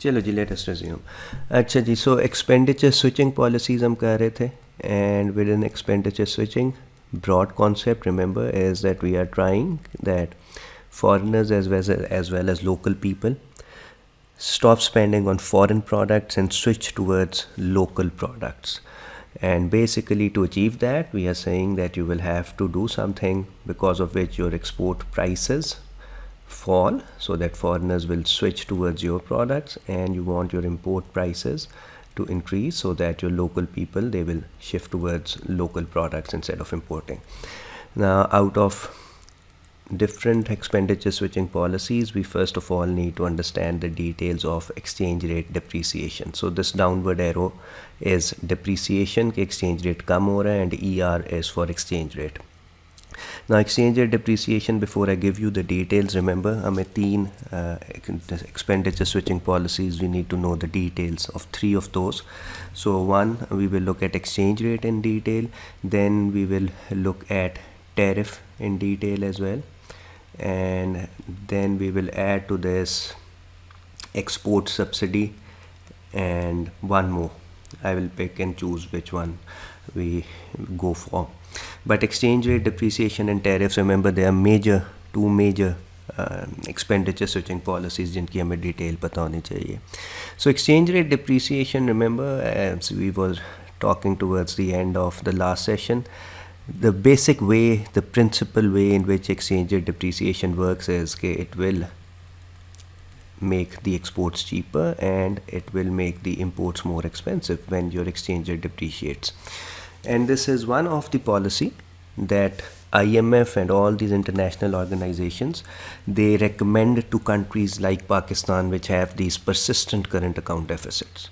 चलो जी, let us resume. अच्छा जी, सो expenditure switching policies हम कर रहे थे, and with in expenditure switching broad concept, remember, is that we are trying that foreigners as well as local people stop spending on foreign products and switch towards local products. And basically, to achieve that, we are saying that you will have to do something because of which your export prices fall, so that foreigners will switch towards your products, and you want your import prices to increase so that your local people, they will shift towards local products instead of importing. Now, out of different expenditure switching policies, we first of all need to understand the details of exchange rate depreciation. So this downward arrow is depreciation, कि exchange rate कम हो रहा है, and ER is for exchange rate. Now, exchange rate depreciation, before I give you the details, remember, हमें तीन expenditure switching policies, we need to know the details of three of those. So one, we will look at exchange rate in detail, then we will look at tariff in detail as well, and then we will add to this export subsidy, and one more. I will pick and choose which one we go for. But exchange rate depreciation and tariffs, remember, they are two major expenditure switching policies जिनकी हमें detail पता होनी चाहिए. So exchange rate depreciation, remember, as we were talking towards the end of the last session, the basic way, the principal way in which exchange rate depreciation works is that it will make the exports cheaper and it will make the imports more expensive when your exchange rate depreciates. And this is one of the policy that IMF and all these international organizations, they recommend to countries like Pakistan, which have these persistent current account deficits.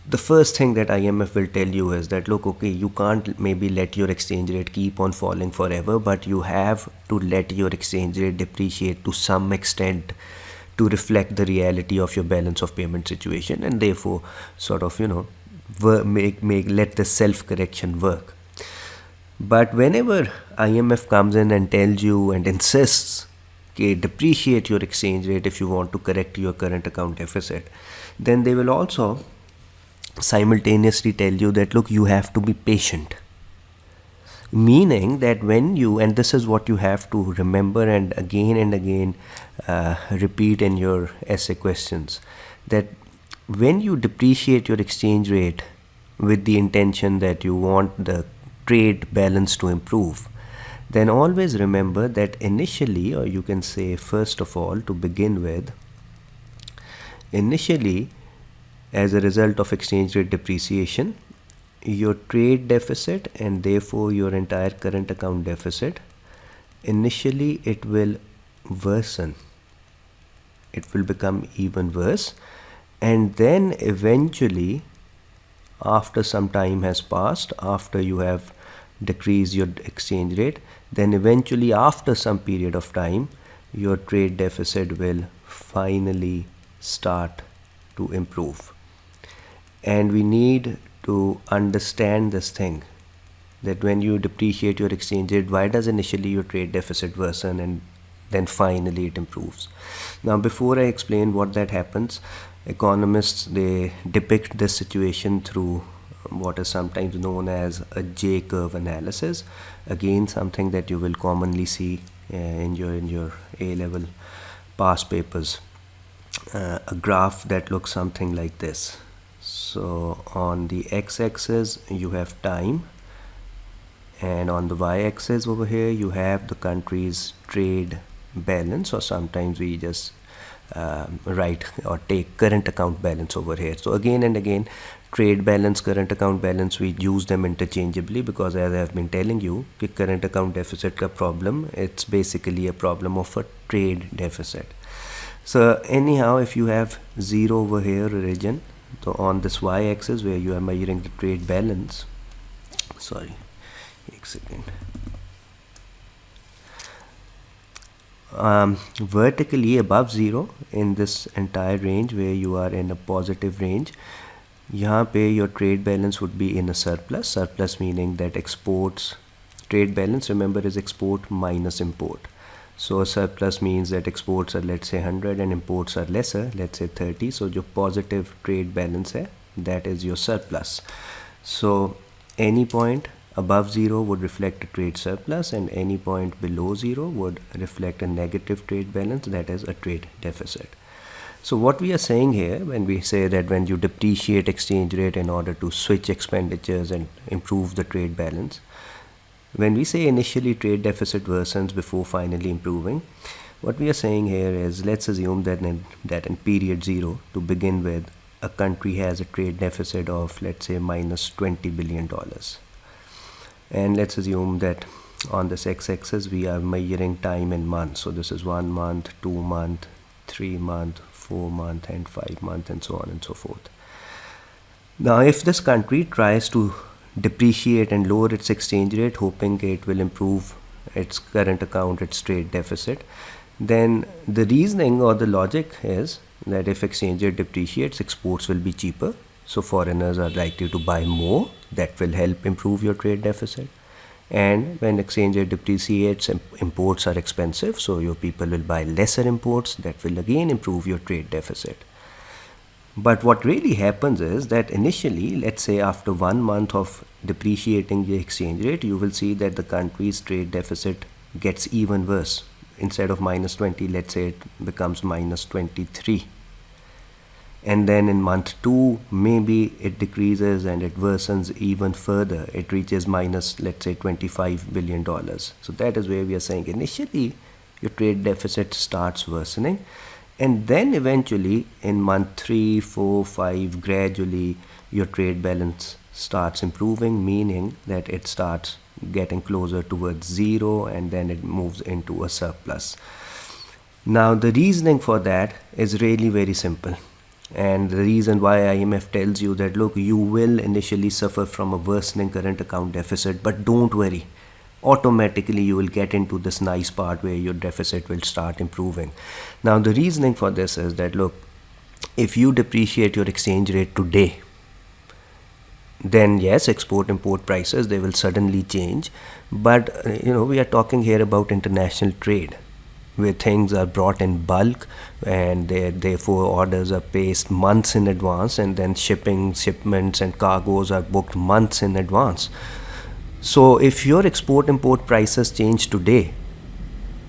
The first thing that IMF will tell you is that, look, okay, you can't maybe let your exchange rate keep on falling forever, but you have to let your exchange rate depreciate to some extent to reflect the reality of your balance of payment situation, and therefore sort of, let the self-correction work. But whenever IMF comes in and tells you and insists, okay, depreciate your exchange rate if you want to correct your current account deficit, then they will also simultaneously tell you that, look, you have to be patient. Meaning that when you, and this is what you have to remember and again repeat in your essay questions, that when you depreciate your exchange rate with the intention that you want the trade balance to improve, then always remember that initially, or you can say first of all, to begin with, initially, as a result of exchange rate depreciation, your trade deficit and therefore your entire current account deficit, initially it will worsen. It will become even worse, and then eventually, after some time has passed, after you have decreased your exchange rate, then eventually after some period of time, your trade deficit will finally start to improve. And we need to understand this thing, that when you depreciate your exchange rate, why does initially your trade deficit worsen and then finally it improves? Now, before I explain what that happens, economists, they depict this situation through what is sometimes known as a J-curve analysis. Again, something that you will commonly see in your A-level past papers. A graph that looks something like this. So on the x-axis you have time, and on the y-axis over here you have the country's trade balance, or sometimes we just write or take current account balance over here. So again and again, trade balance, current account balance, we use them interchangeably because, as I have been telling you, the current account deficit ka problem, it's basically a problem of a trade deficit. So anyhow, if you have 0 over here origin, so on this y-axis where you are measuring the trade balance, sorry, एक second, vertically above 0 in this entire range where you are in a positive range, यहाँ पे your trade balance would be in a surplus. Surplus meaning that exports, trade balance, remember, is export minus import. So a surplus means that exports are, let's say, 100 and imports are lesser, let's say 30. So your positive trade balance hai, that is your surplus. So any point above 0 would reflect a trade surplus, and any point below 0 would reflect a negative trade balance, that is a trade deficit. So what we are saying here when we say that when you depreciate exchange rate in order to switch expenditures and improve the trade balance, when we say initially trade deficit worsens before finally improving, what we are saying here is, let's assume that in period 0 to begin with, a country has a trade deficit of, let's say, minus $20 billion. And let's assume that on this x-axis we are measuring time in months. So this is 1 month, 2 month, 3 month, 4 month and 5 month and so on and so forth. Now if this country tries to depreciate and lower its exchange rate, hoping it will improve its current account, its trade deficit, then the reasoning or the logic is that if exchange rate depreciates, exports will be cheaper, so foreigners are likely to buy more. That will help improve your trade deficit. And when exchange rate depreciates, imports are expensive, so your people will buy lesser imports. That will again improve your trade deficit. But what really happens is that initially, let's say after 1 month of depreciating the exchange rate, you will see that the country's trade deficit gets even worse. Instead of minus 20, let's say it becomes minus 23. And then in month 2, maybe it decreases and it worsens even further. It reaches minus, let's say, $25 billion. So that is where we are saying initially your trade deficit starts worsening. And then eventually in month 3, 4, 5, gradually your trade balance starts improving, meaning that it starts getting closer towards 0 and then it moves into a surplus. Now the reasoning for that is really very simple. And the reason why IMF tells you that, look, you will initially suffer from a worsening current account deficit, but don't worry. Automatically you will get into this nice part where your deficit will start improving. Now the reasoning for this is that, look, if you depreciate your exchange rate today, then yes, export import prices, they will suddenly change. But we are talking here about international trade, where things are brought in bulk and therefore orders are placed months in advance, and then shipments and cargoes are booked months in advance. So if your export import prices change today,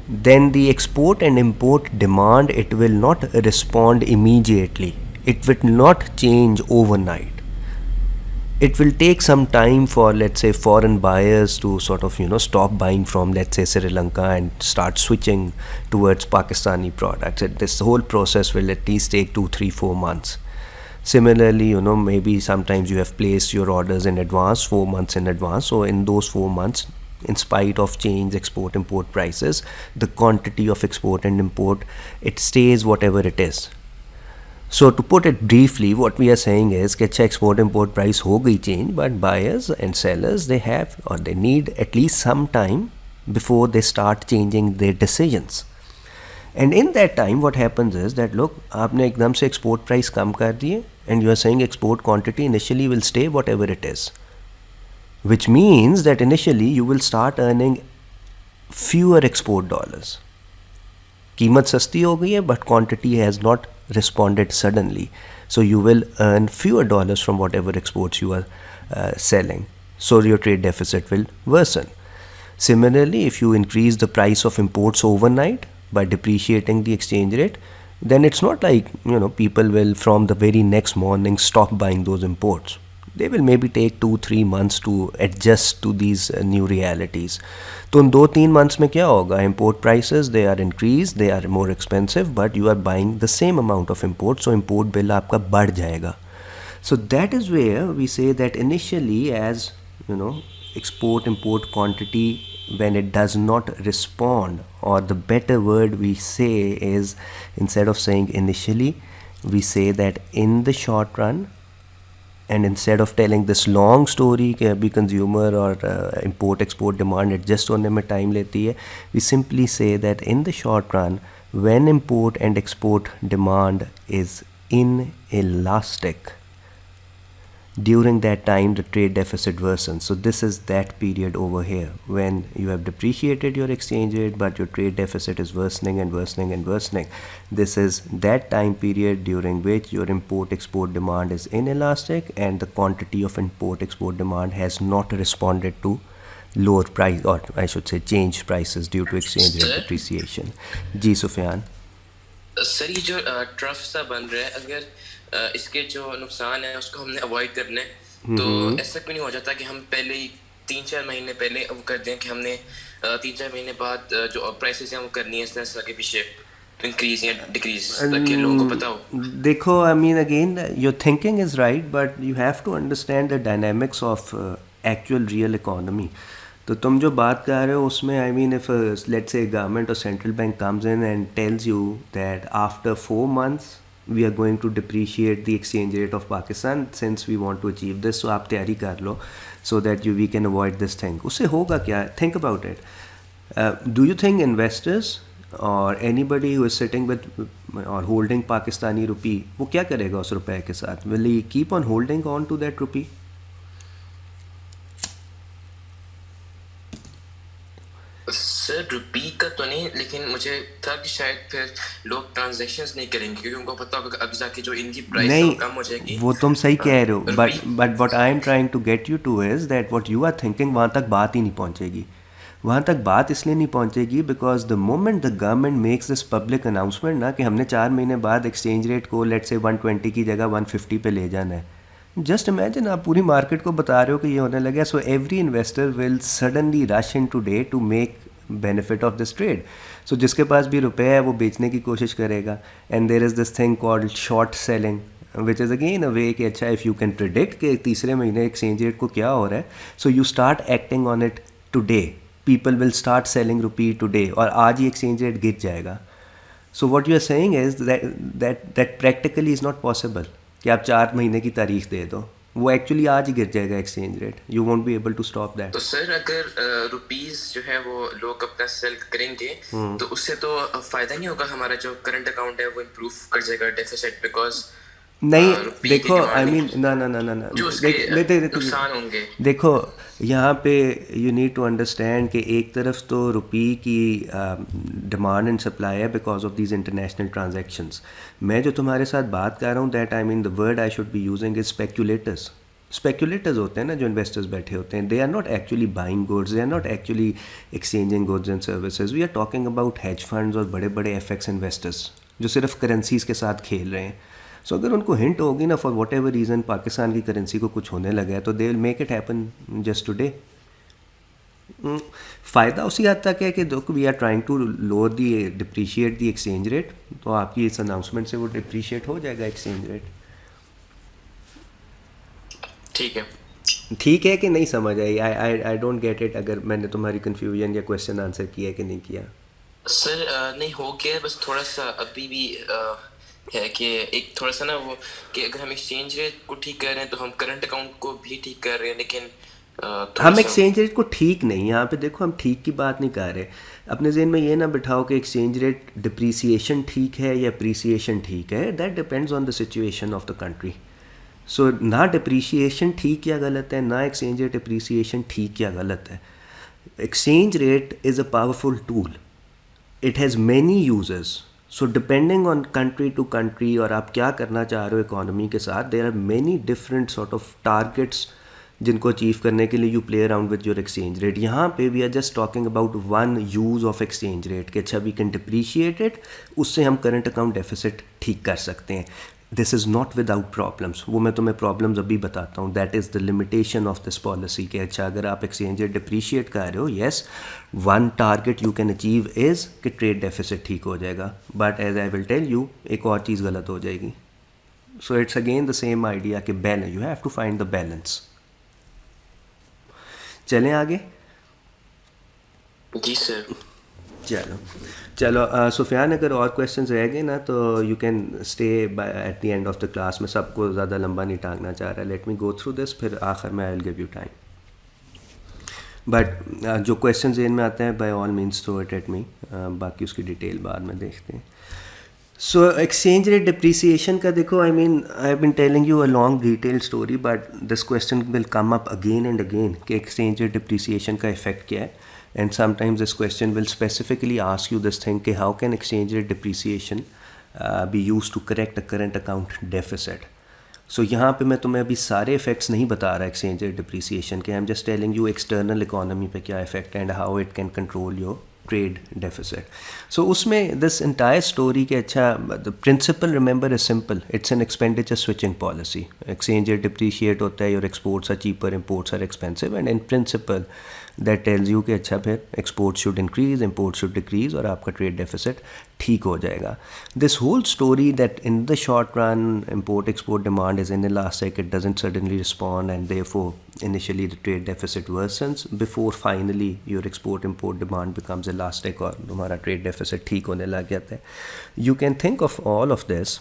then the export and import demand, it will not respond immediately. It will not change overnight. It will take some time for, let's say, foreign buyers to sort of stop buying from, let's say, Sri Lanka and start switching towards Pakistani products. This whole process will at least take 2, 3, 4 months. Similarly, maybe sometimes you have placed your orders in advance, 4 months in advance. So in those 4 months, in spite of change export import prices, the quantity of export and import, it stays whatever it is. So to put it briefly, what we are saying is कि export import price हो गई change, but buyers and sellers, they have or they need at least some time before they start changing their decisions. And in that time, what happens is that, look, आपने एकदम से export price कम कर दिए, and you are saying export quantity initially will stay whatever it is, which means that initially you will start earning fewer export dollars. कीमत सस्ती हो गई है, but quantity has not responded suddenly. So you will earn fewer dollars from whatever exports you are selling. So your trade deficit will worsen. Similarly, if you increase the price of imports overnight by depreciating the exchange rate, then it's not like people will from the very next morning stop buying those imports. They will maybe take 2-3 months to adjust to these new realities. So in 2-3 months में क्या होगा? Import prices, they are increased, they are more expensive, but you are buying the same amount of import, so import bill आपका बढ़ जाएगा. So that is where we say that initially, as export import quantity, when it does not respond, or the better word we say is, instead of saying initially, we say that in the short run. And instead of telling this long story कि अभी consumer और import export demand adjust होने में time लेती है, we simply say that in the short run, when import and export demand is inelastic, During that time the trade deficit worsens. So this is that period over here when you have depreciated your exchange rate but your trade deficit is worsening and worsening and worsening. This is that time period during which your import export demand is inelastic and the quantity of import export demand has not responded to lower price, or I should say change prices due to exchange rate sir depreciation. जी Sufiyan. Sir ये जो trough सा बन रहा है, अगर इसके जो नुकसान है उसको हमने अवॉइड करना है तो ऐसा क्यों नहीं हो जाता कि हम पहले ही 3-4 महीने पहले वो कर दें कि हमने 3-4 महीने बाद जो प्राइसेस हैं वो करनी है इस तरह से आगे पीछे इंक्रीज या डिक्रीज, ताकि लोगों को पता हो. देखो, I mean again your thinking is right but you have to understand the dynamics of actual real economy. तो तुम जो बात कर रहे हो उसमें I mean if let's say government or central bank comes in and tells you that after 4 months we are going to depreciate the exchange rate of Pakistan since we want to achieve this, so आप तैयारी कर लो so that we can avoid this thing. उससे होगा क्या? Think about it. Do you think investors or anybody who is sitting with or holding Pakistani rupee, वो क्या करेगा उस रुपए के साथ? Will he keep on holding on to that rupee? Sir rupee का तो नहीं, लेकिन मुझे था कि शायद फिर लोग ट्रांजैक्शंस नहीं करेंगे क्योंकि उनको पता होगा कि अब जाके जो इनकी प्राइस है वो नहीं, कम हो जाएगी. वो तुम सही कह रहे हो rupee but what I am trying to get you to is that what you are thinking वहाँ तक बात ही नहीं पहुँचेगी. वहाँ तक बात इसलिए नहीं पहुँचेगी because the moment the government makes this public announcement ना कि हमने 4 महीने बाद एक्सचेंज रेट को लेट से 120 की जगह 150 पे ले जाना है. जस्ट इमेजिन, आप पूरी मार्केट को बता रहे हो कि ये होने लगा. So every investor will suddenly rush in today to make benefit of this trade. So जिसके पास भी रुपए है वो बेचने की कोशिश करेगा. And there is this thing called short selling which is again a way कि अच्छा इफ़ यू कैन प्रिडिक्ट कि तीसरे महीने एक्सचेंज रेट को क्या हो रहा है, so you start acting on it today. People will start selling rupee today और आज ही एक्सचेंज रेट गिर जाएगा. So what you are saying is that practically is not possible कि आप 4 महीने की तारीख दे दो. वो एक्चुअली आज ही गिर जाएगा exchange rate. You won't be able to stop that. तो सर अगर रुपीस जो है वो लोग अपना सेल करेंगे तो उससे तो फायदा नहीं होगा. हमारा जो करंट अकाउंट है वो इम्प्रूव कर जाएगा डेफिसिट, बिकॉज नहीं रुपी की देखो, आई डिमांड मीन ना ना ना ना ना जो उसके नुकसान होंगे. देखो यहाँ पे यू नीड टू अंडरस्टैंड कि एक तरफ तो रुपी की डिमांड एंड सप्लाई है because of these international transactions. मैं जो तुम्हारे साथ बात कर रहा हूँ that I mean the word I should be using is speculators. Speculators होते हैं ना जो इन्वेस्टर्स बैठे होते हैं. They are not actually buying goods, they are not actually exchanging goods and services. We are talking about hedge funds और बड़े बड़े एफएक्स इन्वेस्टर्स जो सिर्फ करेंसीज के साथ खेल रहे हैं. सो अगर उनको हिंट होगी ना for whatever reason Pakistan की करेंसी को कुछ होने लगा है तो they will make it happen just today. फ़ायदा उसी हद तक है कि देखो we are trying to lower the depreciate the exchange rate. तो आपकी इस अनाउंसमेंट से वो डिप्रीशिएट हो जाएगा एक्सचेंज रेट. ठीक है. ठीक है कि नहीं समझ आई? I don't get it. अगर मैंने तुम्हारी कन्फ्यूजन या क्वेश्चन आंसर किया कि नहीं किया. सर नहीं हो गया, बस थोड़ा सा अभी भी है कि एक थोड़ा सा ना वो कि अगर हम एक्सचेंज रेट को ठीक कर रहे हैं तो हम करंट अकाउंट को भी ठीक कर रहे हैं, लेकिन हम एक्सचेंज रेट को ठीक नहीं, यहाँ पे देखो हम ठीक की बात नहीं कर रहे. अपने जहन में ये ना बिठाओ कि एक्सचेंज रेट डिप्रीसिएशन ठीक है या अप्रीसिएशन ठीक है. That depends on the situation of the country. So ना डिप्रीसिएशन ठीक या गलत है, ना एक्सचेंज रेट अप्रीसिएशन ठीक या गलत है. Exchange rate is a powerful tool. It has many users. So depending on country to country और आप क्या करना चाह रहे हो इकोनॉमी के साथ, there are many different sort of targets जिनको अचीव करने के लिए you play around with your exchange rate. यहाँ पे we are just talking about one use of exchange rate कि अच्छा वी कैन डिप्रीशिएट इट, उससे हम करंट अकाउंट डेफिसिट ठीक कर सकते हैं. This is not without problems. वो मैं तुम्हें प्रॉब्लम्स अभी बताता हूँ. That is the limitation of this policy कि अच्छा अगर आप एक्सचेंज रेट डिप्रीशिएट कर रहे हो, yes one target you can achieve is कि ट्रेड डेफिसिट ठीक हो जाएगा. But as I will tell you एक और चीज़ गलत हो जाएगी. So it's again the same idea कि balance, you have to find the balance. चलें आगे. जी सर. चलो चलो सुफियान, अगर और क्वेश्चंस रह गए ना तो you can stay at the end of the class. में सबको ज़्यादा लंबा नहीं टांगना चाह रहा. Let me go through this, फिर आखिर में I will give you time. But जो क्वेश्चन जेन में आते हैं by all means throw it at me. बाकी उसकी डिटेल बाद में देखते हैं. सो एक्सचेंज रेट डिप्रिसिएशन का देखो, I mean I have been telling you a long detail story, but this question will come up again and again कि exchange rate depreciation का इफेक्ट क्या है. And sometimes this question will specifically ask you this thing कि how can exchange rate depreciation be use to correct a current account deficit. So यहाँ पे मैं तुम्हें अभी सारे इफेक्ट्स नहीं बता रहा एक्सचेंज रेट डिप्रिसिएशन के. I am just telling you external economy पे क्या इफेक्ट है and how it can control your trade deficit. So उसमें दिस इंटायर स्टोरी के अच्छा the principle remember is simple. It's an expenditure switching policy. Exchange rate depreciate होता है, your exports are cheaper, imports are expensive, and in principle that tells you कि अच्छा फिर export should increase, import should decrease, और आपका trade deficit ठीक हो जाएगा. This whole story that in the short run import export demand is inelastic, it doesn't suddenly respond, and therefore initially the trade deficit worsens before finally your export import demand becomes elastic और तुम्हारा trade deficit ठीक होने लग जाता है. You can think of all of this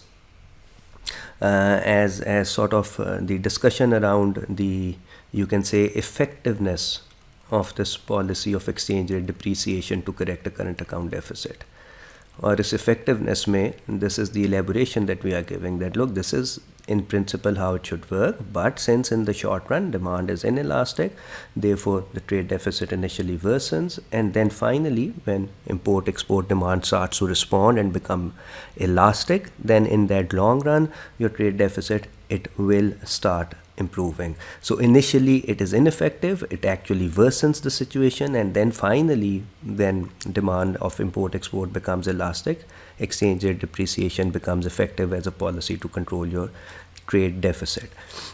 as sort of the discussion around the, you can say, effectiveness of this policy of exchange rate depreciation to correct a current account deficit. और इस effectiveness में this is the elaboration that we are giving, that look, this is in principle how it should work, but since in the short run demand is inelastic, therefore the trade deficit initially worsens, and then finally when import export demand starts to respond and become elastic, then in that long run your trade deficit, it will start improving. So initially it is ineffective, it actually worsens the situation, and then finally when demand of import export becomes elastic, exchange rate depreciation becomes effective as a policy to control your trade deficit.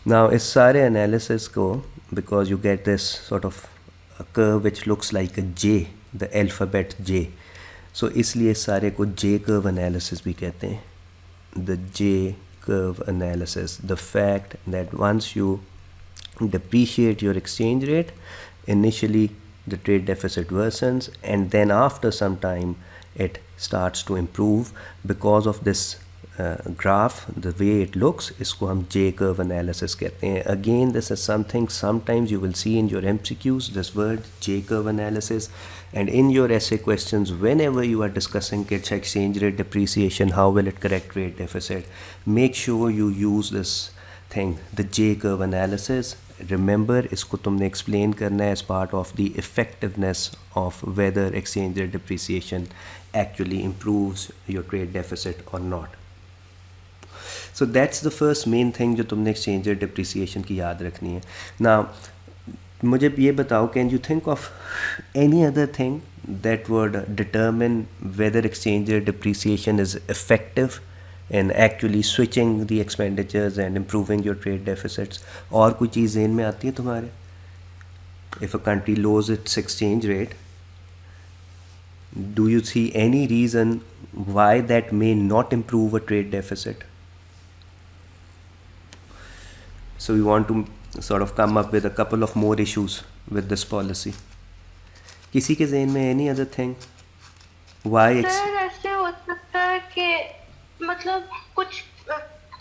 Now is sare analysis ko, because you get this sort of a curve which looks like a J, the alphabet J, so इसलिए सारे को J curve analysis भी कहते हैं. The J curve analysis, the fact that once you depreciate your exchange rate, initially the trade deficit worsens, and then after some time it starts to improve because of this graph, the way it looks, इसको हम J curve analysis कहते हैं. Again, this is something sometimes you will see in your MCQs, this word J curve analysis, and in your essay questions whenever you are discussing exchange rate depreciation, how will it correct trade deficit, make sure you use this thing, the J curve analysis. Remember, इसको तुमने explain करना है as part of the effectiveness of whether exchange rate depreciation actually improves your trade deficit or not. So that's the first main thing जो तुमने exchange rate depreciation की याद रखनी है. Now मुझे ये बताओ, can you think of any other thing that would determine whether exchange rate depreciation is effective in actually switching the expenditures and improving your trade deficits? और कोई चीज़ ज़हन में आती है तुम्हारे? If a country lowers its exchange rate, do you see any reason why that may not improve a trade deficit? So we want to sort of come up with a couple of more issues with this policy. किसी के ज़हन में any other thing? Why sir ऐसे हो सकता है कि मतलब कुछ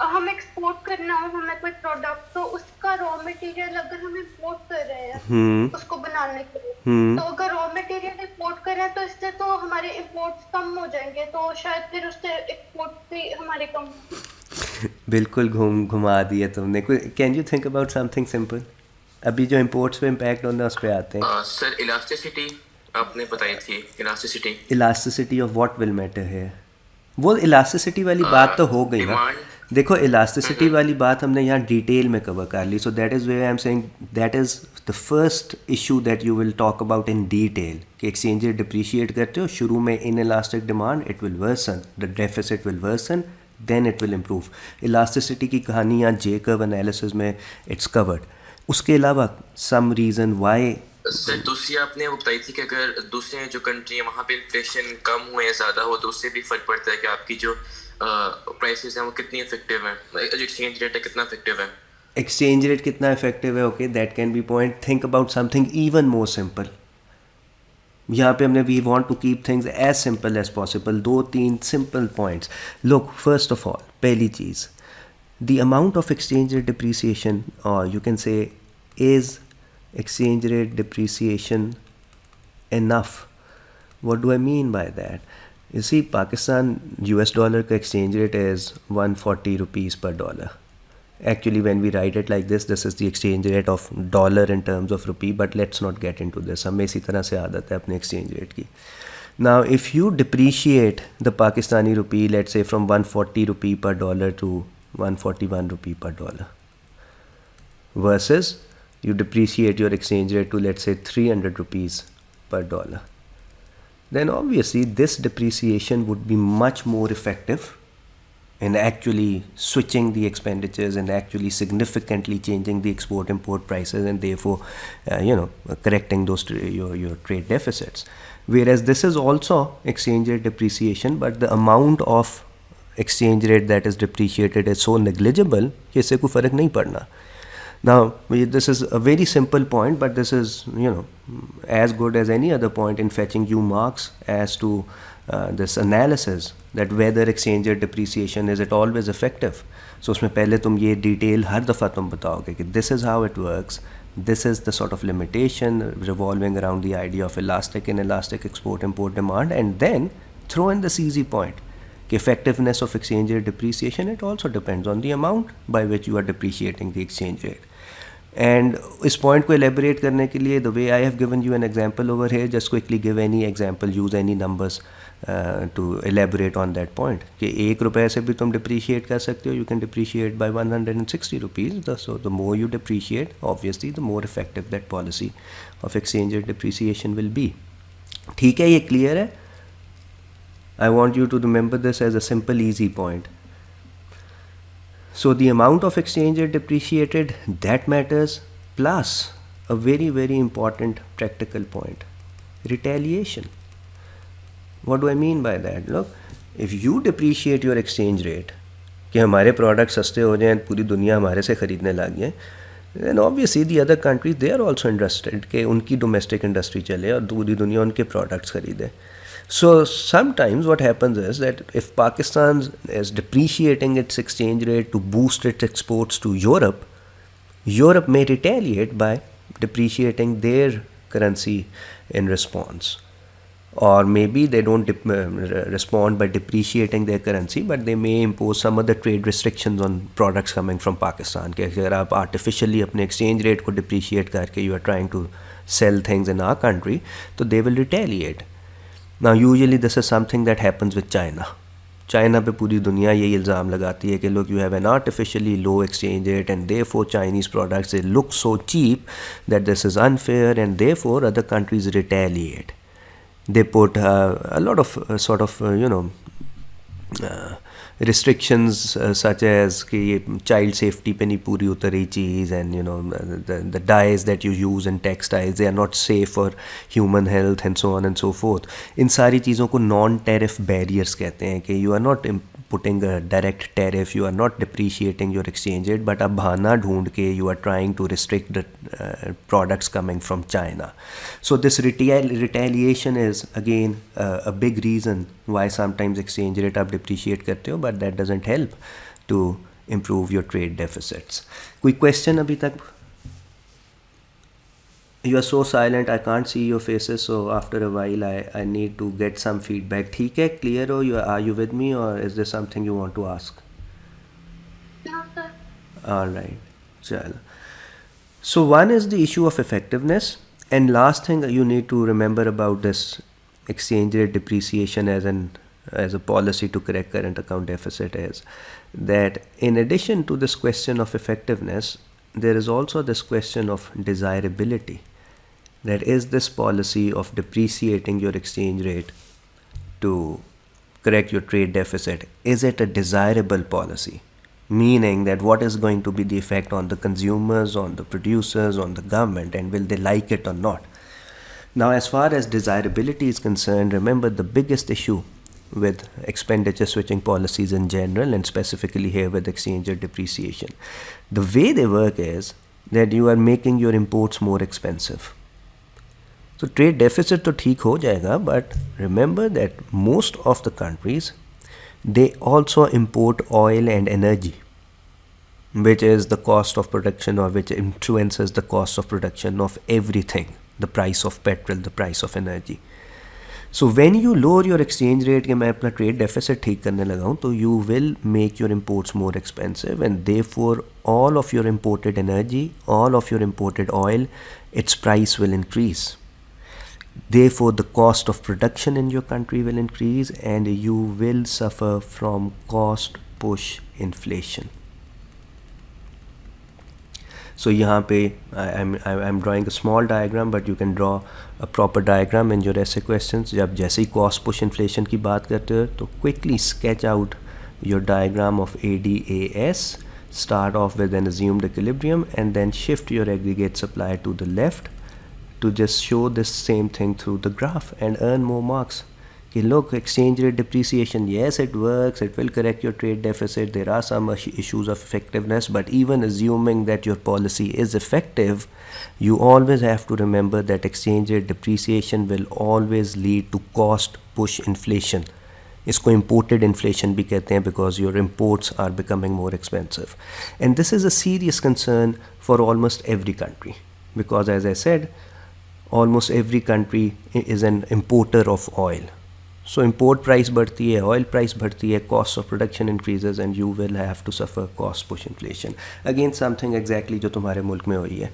हम एक्सपोर्ट करना हो हमें कोई प्रोडक्ट, तो उसका रॉ मटेरियल अगर हम इंपोर्ट कर रहे हैं उसको बनाने के लिए, तो अगर रॉ मटेरियल इंपोर्ट कर रहे हैं तो इससे तो हमारे इंपोर्ट्स कम हो जाएंगे, तो शायद फिर उससे एक्सपोर्ट भी हमारे कम. बिल्कुल घुमा दिया तुमने. Can you think about something simple? अभी जो इंपोर्ट्स पे इम्पैक्ट होना है उस पे आते हैं. सर इलास्टिसिटी आपने बताई थी. Elasticity of what will matter है? वो इलास्टिसिटी वाली बात तो हो गई ना. देखो इलास्टिसिटी वाली बात हमने यहाँ डिटेल में कवर कर ली. So that is way I am saying that is the first issue that you will talk about in detail. कि एक्सचेंज रेट डिप्रिशिएट करते हो, शुरू में in elastic demand, it will worsen, the deficit will worsen, then it will improve. Elasticity की कहानी यहाँ J curve analysis में it's covered. उसके अलावा some reason why. सर दूसरी आपने वो बताई थी कि अगर दूसरे जो कंट्री है वहाँ पे इन्फ्लेशन कम हो या ज़्यादा हो तो उससे भी फर्क पड़ता है कि आपकी जो प्राइसेस हैं वो कितनी इफेक्टिव हैं, जो एक्सचेंज रेट है कितना इफेक्टिव है. एक्सचेंज रेट कितना इफेक्टिव है, okay, that can be point. Think about something even more simple. यहाँ पे हमने we want to keep things as simple as possible. 2-3 simple points. Look, first of all, पहली चीज़, the amount of exchange rate depreciation, और you can say is exchange rate depreciation enough? What do I mean by that? You see, Pakistan US dollar का exchange rate is 140 rupees per dollar. Actually, when we write it like this is the exchange rate of dollar in terms of rupee, but let's not get into this. हमें इसी तरह से आदत है अपने exchange rate की. Now, if you depreciate the Pakistani rupee, let's say from 140 rupee per dollar to 141 rupee per dollar, versus you depreciate your exchange rate to, let's say, 300 rupees per dollar, then obviously this depreciation would be much more effective in actually switching the expenditures and actually significantly changing the export-import prices, and therefore correcting those your trade deficits. Whereas this is also exchange rate depreciation, but the amount of exchange rate that is depreciated is so negligible कि इससे कोई फर्क नहीं पड़ना. Now, this is a very simple point, but this is, as good as any other point in fetching you marks as to this analysis that whether exchange rate depreciation is it always effective. So, उसमें पहले तुम ये detail हर दफ़ा तुम बताओगे कि this is how it works, this is the sort of limitation revolving around the idea of elastic and inelastic export-import demand, and then throw in this easy point. Effectiveness of exchange rate depreciation, it also depends on the amount by which you are depreciating the exchange rate. And इस point को elaborate करने के लिए, the way I have given you an example over here, just quickly give any example, use any numbers to elaborate on that point. कि 1 रुपए से भी तुम depreciate कर सकते हो, you can depreciate by 160 rupees. So the more you depreciate, obviously the more effective that policy of exchange rate depreciation will be. ठीक है, ये clear है? I want you to remember this as a simple, easy point. So the amount of exchange rate depreciated, that matters, plus a very, very important practical point, retaliation. What do I mean by that? Look, if you depreciate your exchange rate, कि हमारे product सस्ते हो जाएं, पूरी दुनिया हमारे से ख़रीदने लग जाए, then obviously the other countries, they are also interested कि उनकी domestic industry चले और पूरी दुनिया उनके products खरीदे. So sometimes what happens is that if Pakistan is depreciating its exchange rate to boost its exports to Europe, Europe may retaliate by depreciating their currency in response. Or maybe they don't respond by depreciating their currency, but they may impose some other trade restrictions on products coming from Pakistan. कि अगर आप artificially अपने exchange rate को depreciate करके you are trying to sell things in our country, तो they will retaliate. Now usually this is something that happens with China. China पे पूरी दुनिया यही इल्ज़ाम लगाती है कि look, you have an artificially low exchange rate and therefore Chinese products, they look so cheap that this is unfair, and therefore other countries retaliate. They put a lot of restrictions such as कि child safety पे नहीं पूरी उतर रही चीज़, and the dyes that you use in textiles, they are not safe for human health, and so on and so forth. इन सारी चीज़ों को non-tariff barriers कहते हैं कि you are not putting a direct tariff, you are not depreciating your exchange rate, but आप बहाना ढूंढ के you are trying to restrict the products coming from China. So this retaliation is again a big reason why sometimes exchange rate आप depreciate करते हो, but that doesn't help to improve your trade deficits. कोई question अभी तक? You are so silent, I can't see your faces, so after a while I need to get some feedback. ठीक है, clear हो? Are you with me, or is there something you want to ask? No, sir. Alright, chalo. So one is the issue of effectiveness, and last thing you need to remember about this exchange rate depreciation as a policy to correct current account deficit is that in addition to this question of effectiveness, there is also this question of desirability. That is, this policy of depreciating your exchange rate to correct your trade deficit, is it a desirable policy? Meaning that what is going to be the effect on the consumers, on the producers, on the government, and will they like it or not? Now, as far as desirability is concerned, remember the biggest issue with expenditure switching policies in general, and specifically here with exchange rate depreciation, the way they work is that you are making your imports more expensive. So trade deficit to theek ho jayega, but remember that most of the countries, they also import oil and energy, which is the cost of production, or which influences the cost of production of everything, the price of petrol, the price of energy. So when you lower your exchange rate कि मैं अपना trade deficit ठीक करने लगा हूँ, तो you will make your imports more expensive, and therefore all of your imported energy, all of your imported oil, its price will increase. Therefore the cost of production in your country will increase, and you will suffer from cost push inflation. So यहाँ पे I'm drawing a small diagram, but you can draw a proper diagram in your essay questions. जब जैसे ही cost push inflation की बात करते हो, तो quickly sketch out your diagram of ADAS. Start off with an assumed equilibrium and then shift your aggregate supply to the left to just show this same thing through the graph and earn more marks. Okay, look, exchange rate depreciation, yes, it works, it will correct your trade deficit, there are some issues of effectiveness, but even assuming that your policy is effective, you always have to remember that exchange rate depreciation will always lead to cost push inflation. इसको imported inflation भी कहते हैं, because your imports are becoming more expensive. And this is a serious concern for almost every country, because as I said, almost every country is an importer of oil. So import price बढ़ती है, oil price बढ़ती है, cost of production increases, and you will have to suffer cost push inflation. Again, something exactly जो तुम्हारे मुल्क में हुई है,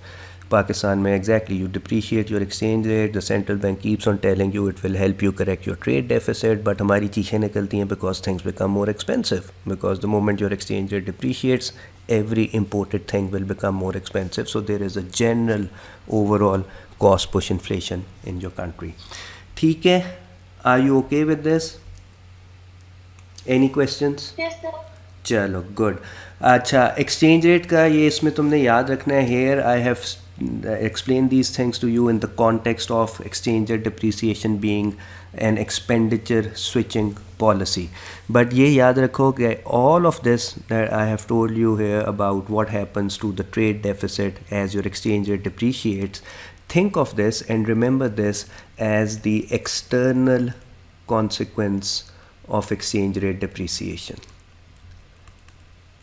पाकिस्तान में exactly, you depreciate your exchange rate, the central bank keeps on telling you it will help you correct your trade deficit, but हमारी चीखें निकलती हैं because things become more expensive, because the moment your exchange rate depreciates, every imported thing will become more expensive. So there is a general overall cost push inflation in your country. ठीक है, are you okay with this? Any questions? Yes, sir. चलो good. अच्छा, exchange rate का ये इसमें तुमने याद रखना है. Here I have explain these things to you in the context of exchange rate depreciation being an expenditure switching policy. But ये याद रखो कि all of this that I have told you here about what happens to the trade deficit as your exchange rate depreciates, think of this and remember this as the external consequence of exchange rate depreciation.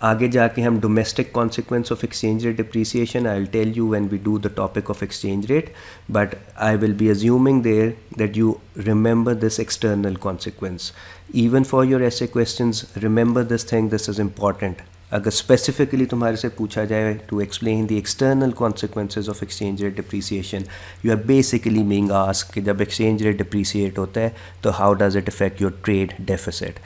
आगे जाके हम domestic consequence of exchange rate depreciation I'll tell you when we do the topic of exchange rate, but I will be assuming there that you remember this external consequence. Even for your essay questions, remember this thing, this is important. अगर specifically तुम्हारे से पूछा जाए to explain the external consequences of exchange rate depreciation, you are basically being asked कि जब exchange rate depreciate होता है तो how does it affect your trade deficit.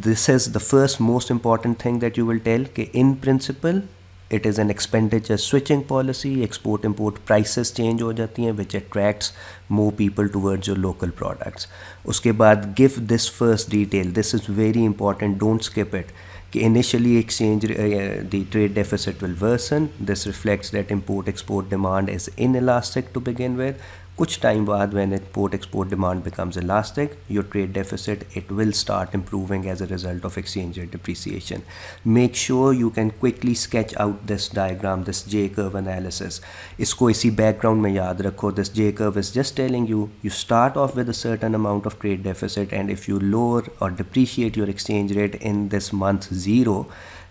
This is the first most important thing that you will tell कि in principle it is an expenditure switching policy, export import prices change हो जाती हैं which attracts more people towards your local products. उसके बाद give this first detail, this is very important, don't skip it. Initially the trade deficit will worsen. This reflects that import export demand is inelastic to begin with. कुछ time बाद when import export demand becomes elastic, your trade deficit, it will start improving as a result of exchange rate depreciation. Make sure you can quickly sketch out this diagram, this J curve analysis. इसको इसी background में याद रखो. This J curve is just telling you, you start off with a certain amount of trade deficit, and if you lower or depreciate your exchange rate in this month 0,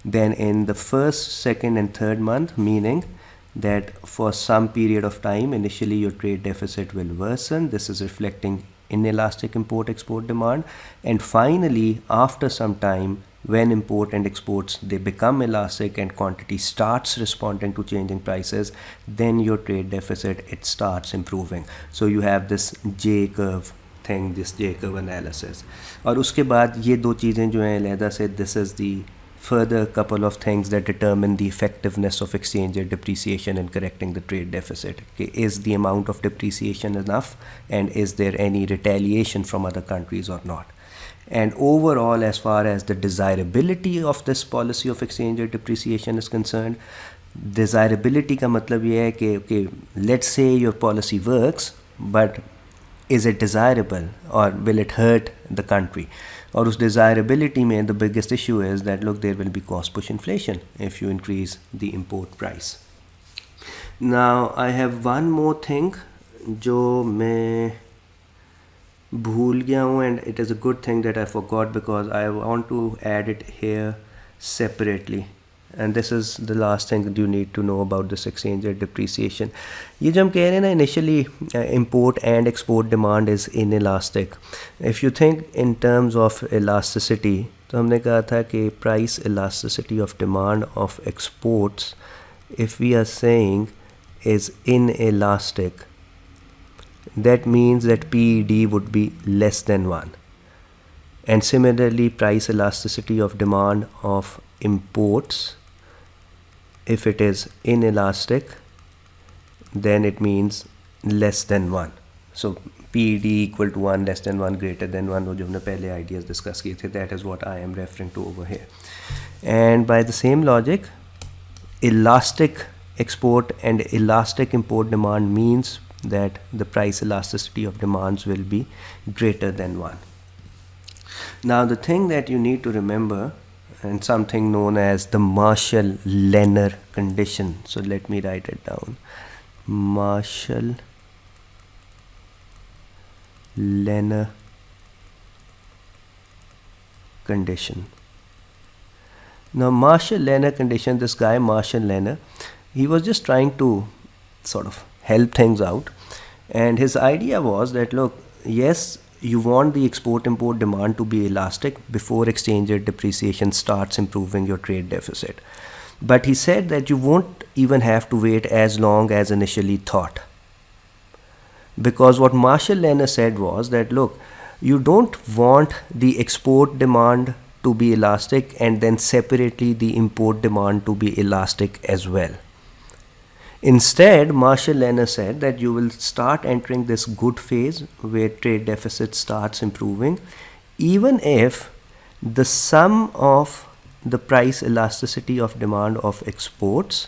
then in the first, second and third month, meaning that for some period of time initially your trade deficit will worsen. This is reflecting inelastic import export demand, and finally after some time when import and exports they become elastic and quantity starts responding to changing prices, then your trade deficit, it starts improving. So you have this J curve thing, this J curve analysis. और उसके बाद ये दो चीज़ें जो हैं अलहदा से, this is the further couple of things that determine the effectiveness of exchange rate depreciation in correcting the trade deficit. Okay, is the amount of depreciation enough, and is there any retaliation from other countries or not? And overall, as far as the desirability of this policy of exchange rate depreciation is concerned, desirability का मतलब ये है कि okay, let's say your policy works, but is it desirable or will it hurt the country? और उस desirability में the biggest issue is that look, there will be cost push inflation if you increase the import price. Now I have one more thing जो मैं भूल गया हूँ, and it is a good thing that I forgot because I want to add it here separately. and this is the last thing that you need to know about this exchange rate depreciation. ये जो हम कह रहे हैं ना initially import and export demand is inelastic. If you think in terms of elasticity, तो हमने कहा था कि price elasticity of demand of exports, if we are saying is inelastic, that means that PED would be less than 1. And similarly, price elasticity of demand of imports, if it is inelastic, then it means less than 1. So PED equal to 1, less than 1, greater than 1, वो जो हमने पहले ideas discuss किए थे, that is what I am referring to over here. And by the same logic, elastic export and elastic import demand means that the price elasticity of demands will be greater than 1. Now the thing that you need to remember, and something known as the Marshall-Lenner condition. So let me write it down. Marshall-Lenner condition. Now Marshall-Lenner condition, this guy Marshall-Lenner, he was just trying to sort of help things out, and his idea was that, look, yes, you want the export-import demand to be elastic before exchange rate depreciation starts improving your trade deficit. But he said that you won't even have to wait as long as initially thought. Because what Marshall-Lenner said was that, look, you don't want the export demand to be elastic and then separately the import demand to be elastic as well. Instead, Marshall-Lenner said that you will start entering this good phase where trade deficit starts improving, even if the sum of the price elasticity of demand of exports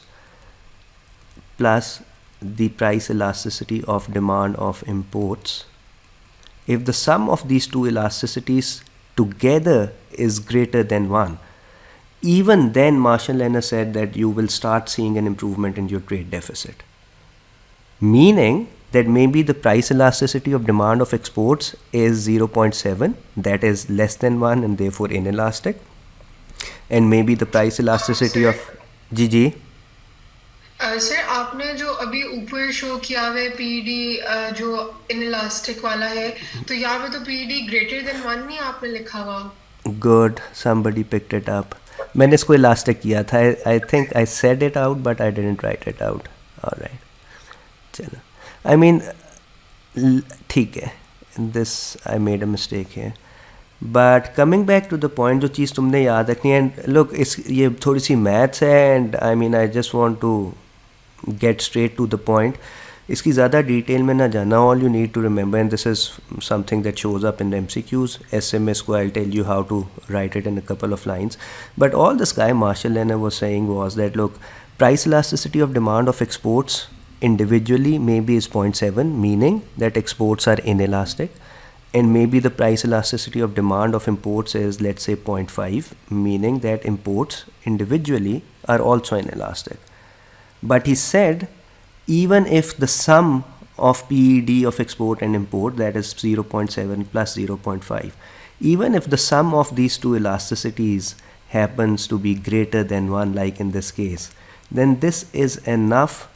plus the price elasticity of demand of imports, if the sum of these two elasticities together is greater than 1, even then Marshall-Lenner said that you will start seeing an improvement in your trade deficit. Meaning that maybe the price elasticity of demand of exports is 0.7, that is less than 1 and therefore inelastic. And maybe the price elasticity of GG. Sir आपने जो अभी ऊपर show किया हुआ है PD जो inelastic वाला है तो यहाँ पे तो पीडी ग्रेटर देन 1 नहीं आपने लिखा हुआ. Good, somebody picked it up. मैंने इसको इलास्टिक किया था. I think I said it out but I didn't write it out. Alright, चलो. I mean, ठीक है. This I made a mistake here. But coming back to the point, जो चीज़ तुमने याद रखनी है, and look, ये थोड़ी सी मैथ्स है, and I mean I just want to get straight to the point. इसकी ज़्यादा डिटेल में ना जाना. All you need to remember, and this is something that shows up in the MCQs, SMS को I'll tell you how to write it in a couple of lines. But all this guy Marshall-Lenner was saying was that, look, price elasticity of demand of exports individually maybe is 0.7, meaning that exports are inelastic, and maybe the price elasticity of demand of imports is, let's say, 0.5, meaning that imports individually are also inelastic. But he said, even if the sum of PED of export and import, that is 0.7 plus 0.5, even if the sum of these two elasticities happens to be greater than 1, like in this case, then this is enough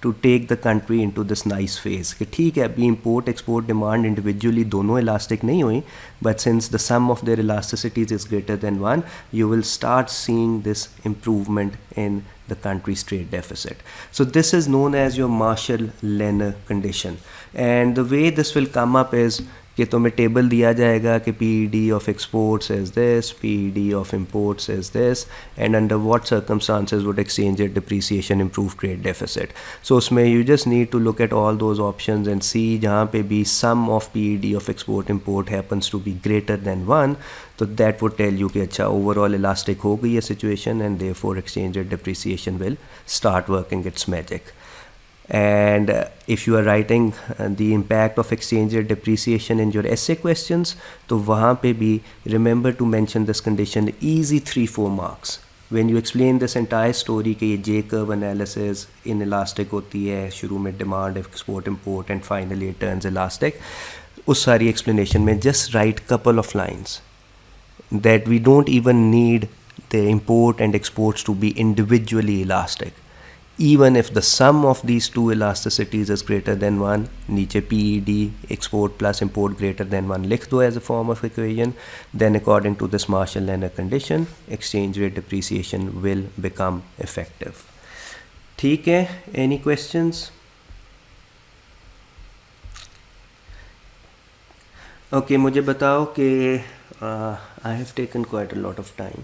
to take the country into this nice phase कि ठीक है अभी import export demand individually दोनों elastic नहीं हुई, but since the sum of their elasticities is greater than 1, you will start seeing this improvement in the country's trade deficit. So this is known as your Marshall-Lenner condition, and the way this will come up is कि तुम्हें table दिया जाएगा कि PED of exports is this, PED of imports is this, and under what circumstances would exchange rate depreciation improve trade deficit. So उसमें you just need to look at all those options and see जहाँ पे भी sum of PED of export import happens to be greater than 1, तो that would tell you कि अच्छा overall elastic हो गई है situation, and therefore exchange rate depreciation will start working its magic. And if you are writing the impact of exchange rate depreciation in your essay questions, तो वहाँ पे भी remember to mention this condition, easy 3-4 marks. When you explain this entire story कि ये J curve analysis inelastic होती है, शुरू में demand, export, import, and finally it turns elastic, उस सारी explanation में just write couple of lines that we don't even need the import and exports to be individually elastic. Even if the sum of these two elasticities is greater than 1, नीचे PED export plus import greater than 1 लिख दो as a form of equation, then according to this Marshall-Leonard condition, exchange rate depreciation will become effective. ठीक है? Any questions? Okay, मुझे बताओ कि I have taken quite a lot of time.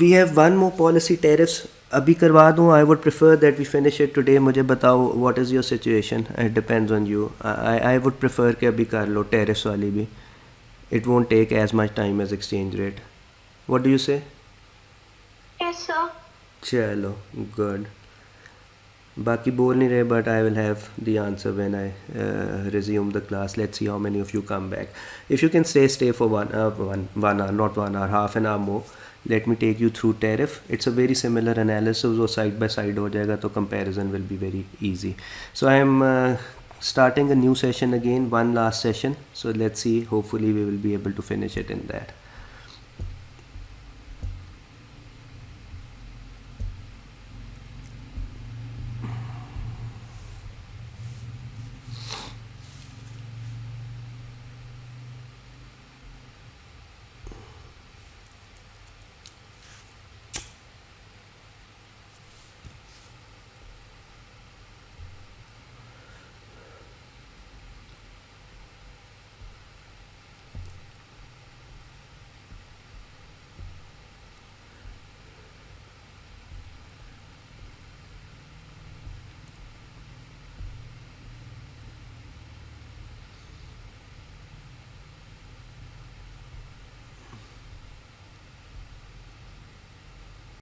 We have one more policy, tariffs. अभी करवा दूँ. I would prefer that we finish it today. मुझे बताओ what is your situation. It depends on you. I would prefer कि अभी कर लो tariffs वाली भी. It won't take as much time as exchange rate. What do you say? Yes, sir. चलो, good. बाकी बोल नहीं रहे, but I will have the answer when I resume the class. Let's see how many of you come back. If you can stay for one hour, not 1 hour, half an hour more. Let me take you through tariff. It's a very similar analysis, वो side by side हो जाएगा, तो comparison will be very easy. So I am starting a new session again, one last session. So let's see, hopefully we will be able to finish it in that.